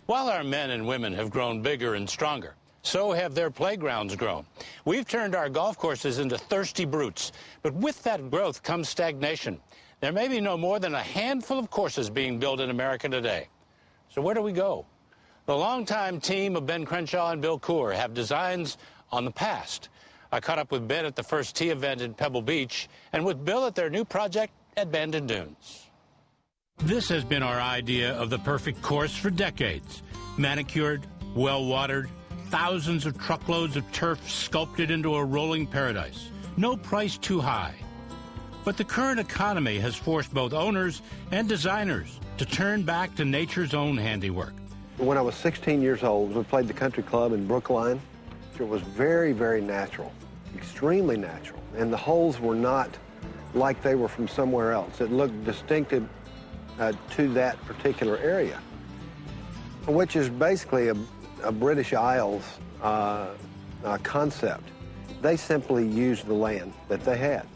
While our men and women have grown bigger and stronger, so have their playgrounds grown. We've turned our golf courses into thirsty brutes, but with that growth comes stagnation. There may be no more than a handful of courses being built in America today. So where do we go? The longtime team of Ben Crenshaw and Bill Coore have designs on the past. I caught up with Ben at the first tee event in Pebble Beach and with Bill at their new project at Bandon Dunes. This has been our idea of the perfect course for decades. Manicured, well-watered, thousands of truckloads of turf sculpted into a rolling paradise. No price too high. But the current economy has forced both owners and designers to turn back to nature's own handiwork. When I was 16 years old, we played the country club in Brookline. It was very, very natural, extremely natural. And the holes were not like they were from somewhere else. It looked distinctive to that particular area, which is basically a British Isles concept. They simply used the land that they had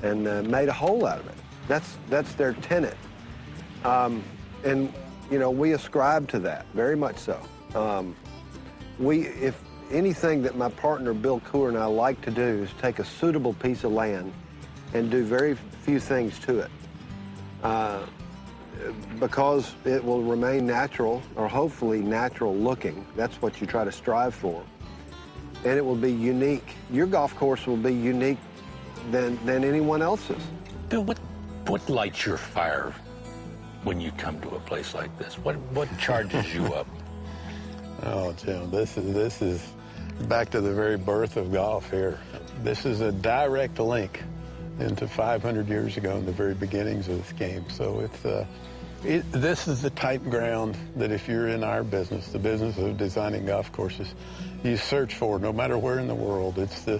and made a hole out of it. That's their tenet. And, you know, we ascribe to that, very much so. If anything that my partner Bill Coore and I like to do is take a suitable piece of land and do very few things to it. Because it will remain natural, or hopefully natural looking. That's what you try to strive for. And it will be unique. Your golf course will be unique than anyone else's. Bill, what lights your fire when you come to a place like this? What charges you up? Oh, Jim, this is back to the very birth of golf here. This is a direct link into 500 years ago in the very beginnings of this game. So this is the type of ground that if you're in our business, the business of designing golf courses, you search for no matter where in the world. It's the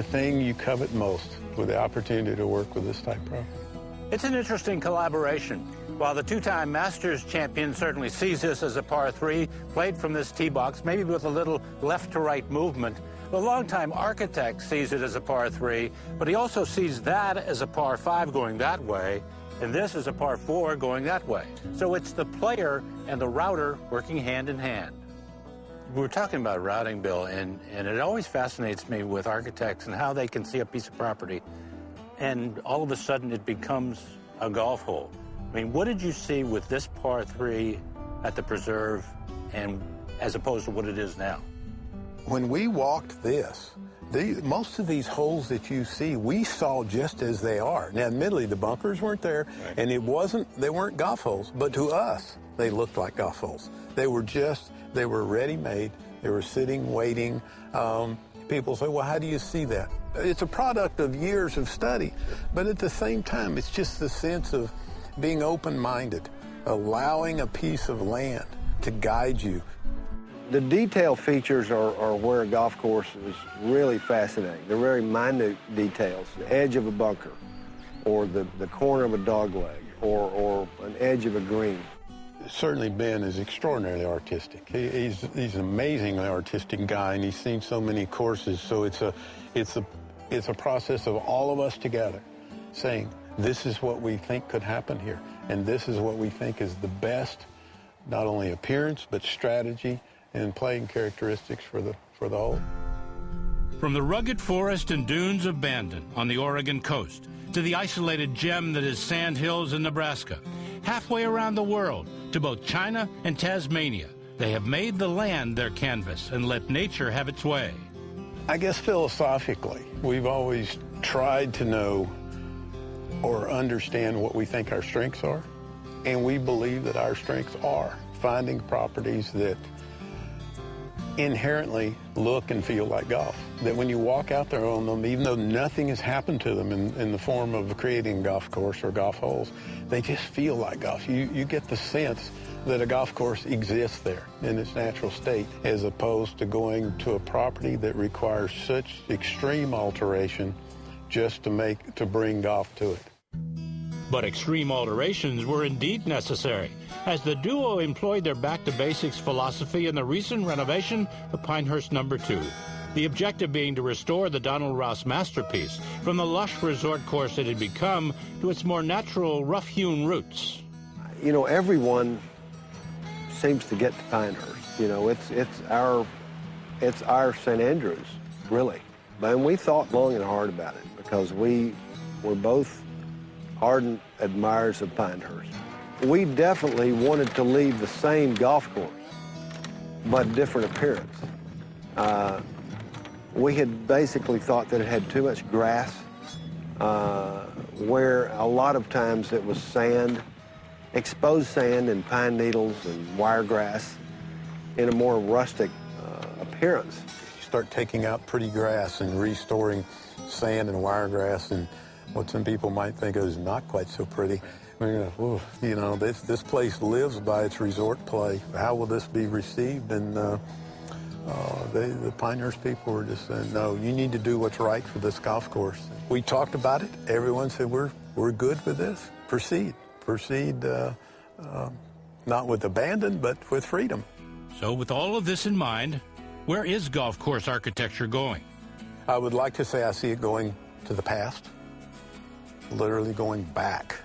thing you covet most, with the opportunity to work with this type of property. It's an interesting collaboration. While the two-time Masters champion certainly sees this as a par 3, played from this tee box, maybe with a little left-to-right movement, the longtime architect sees it as a par 3, but he also sees that as a par 5 going that way, and this is a par 4 going that way. So it's the player and the router working hand in hand. We were talking about routing, Bill, and it always fascinates me with architects and how they can see a piece of property, and all of a sudden it becomes a golf hole. I mean, what did you see with this par 3 at the preserve, and as opposed to what it is now? When we walked this, most of these holes that you see, we saw just as they are. Now, admittedly, the bunkers weren't there, right, and they weren't golf holes, but to us, they looked like golf holes. They were ready-made. They were sitting, waiting. People say, well, how do you see that? It's a product of years of study, but at the same time, it's just the sense of being open-minded, allowing a piece of land to guide you. The detail features are where a golf course is really fascinating. They're very minute details. The edge of a bunker, or the corner of a dog leg, or an edge of a green. Certainly Ben is extraordinarily artistic. He's an amazingly artistic guy, and he's seen so many courses. So it's a process of all of us together saying, this is what we think could happen here, and this is what we think is the best, not only appearance, but strategy and playing characteristics for the hole. From the rugged forest and dunes of Bandon on the Oregon coast to the isolated gem that is Sand Hills in Nebraska, halfway around the world to both China and Tasmania, they have made the land their canvas and let nature have its way. I guess philosophically, we've always tried to know or understand what we think our strengths are, and we believe that our strengths are finding properties that inherently look and feel like golf. That when you walk out there on them, even though nothing has happened to them in the form of creating a golf course or golf holes, they just feel like golf. You get the sense that a golf course exists there in its natural state, as opposed to going to a property that requires such extreme alteration just to bring golf to it. But extreme alterations were indeed necessary, as the duo employed their back-to-basics philosophy in the recent renovation of Pinehurst No. 2. The objective being to restore the Donald Ross masterpiece from the lush resort course it had become to its more natural, rough-hewn roots. You know, everyone seems to get to Pinehurst. You know, it's our St. Andrews, really. And we thought long and hard about it because we were both ardent admirers of Pinehurst. We definitely wanted to leave the same golf course, but different appearance. We had basically thought that it had too much grass, where a lot of times it was sand, exposed sand and pine needles and wiregrass in a more rustic appearance. You start taking out pretty grass and restoring sand and wiregrass and what some people might think of as not quite so pretty. You know, this place lives by its resort play. How will this be received? And the Pinehurst people were just saying, no, you need to do what's right for this golf course. We talked about it. Everyone said, we're good with this. Proceed. Proceed, not with abandon, but with freedom. So with all of this in mind, where is golf course architecture going? I would like to say I see it going to the past, literally going back,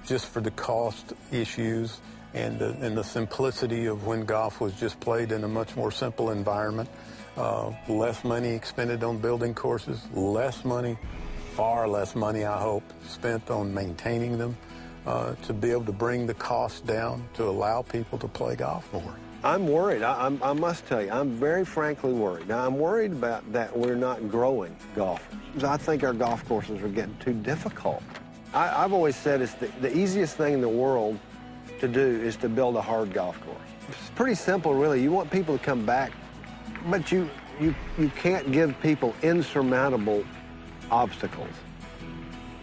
just for the cost issues and the simplicity of when golf was just played in a much more simple environment. Less money expended on building courses, less money, far less money, I hope, spent on maintaining them, to be able to bring the cost down to allow people to play golf more. I'm worried. I must tell you, I'm very frankly worried. Now, I'm worried about that we're not growing golfers. I think our golf courses are getting too difficult. I've always said it's the easiest thing in the world to do is to build a hard golf course. It's pretty simple, really. You want people to come back, but you can't give people insurmountable obstacles.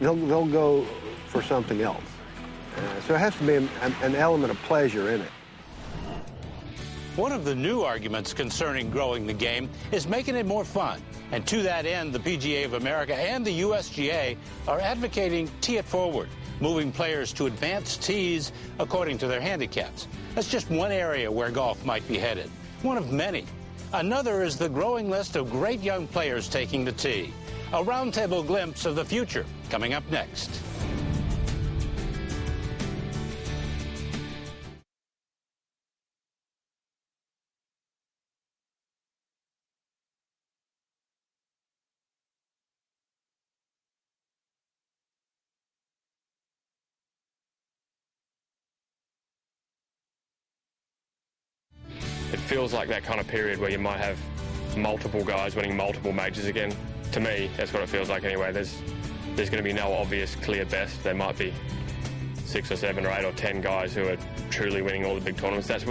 They'll go for something else. So it has to be an element of pleasure in it. One of the new arguments concerning growing the game is making it more fun. And to that end, the PGA of America and the USGA are advocating tee it forward, moving players to advanced tees according to their handicaps. That's just one area where golf might be headed, one of many. Another is the growing list of great young players taking the tee. A roundtable glimpse of the future coming up next. It feels like that kind of period where you might have multiple guys winning multiple majors again. To me, that's what it feels like anyway. There's going to be no obvious clear best. There might be 6 or 7 or 8 or 10 guys who are truly winning all the big tournaments. That's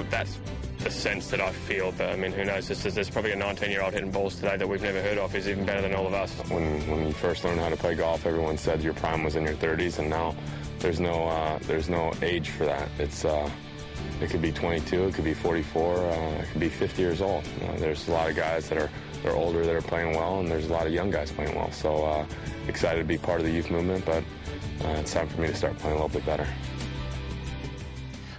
the sense that I feel. But I mean, who knows? There's probably a 19-year-old hitting balls today that we've never heard of who's even better than all of us. When you first learned how to play golf, everyone said your prime was in your 30s, and now there's no age for that. It could be 22, it could be 44, it could be 50 years old. There's a lot of guys that are older that are playing well, and there's a lot of young guys playing well. So excited to be part of the youth movement, but it's time for me to start playing a little bit better.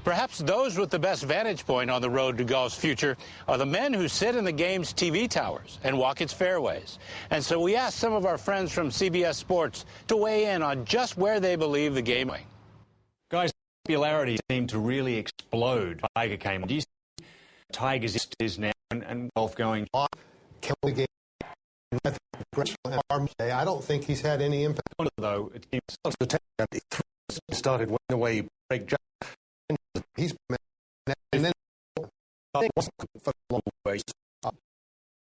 Perhaps those with the best vantage point on the road to golf's future are the men who sit in the game's TV towers and walk its fairways. And so we asked some of our friends from CBS Sports to weigh in on just where they believe the game is. Guys, popularity seemed to really explode. Tiger came on. Do you see Tiger's is now and golf going? Can we get I don't think he's had any impact. Though it seems he started when the way break. He's and then for a long way.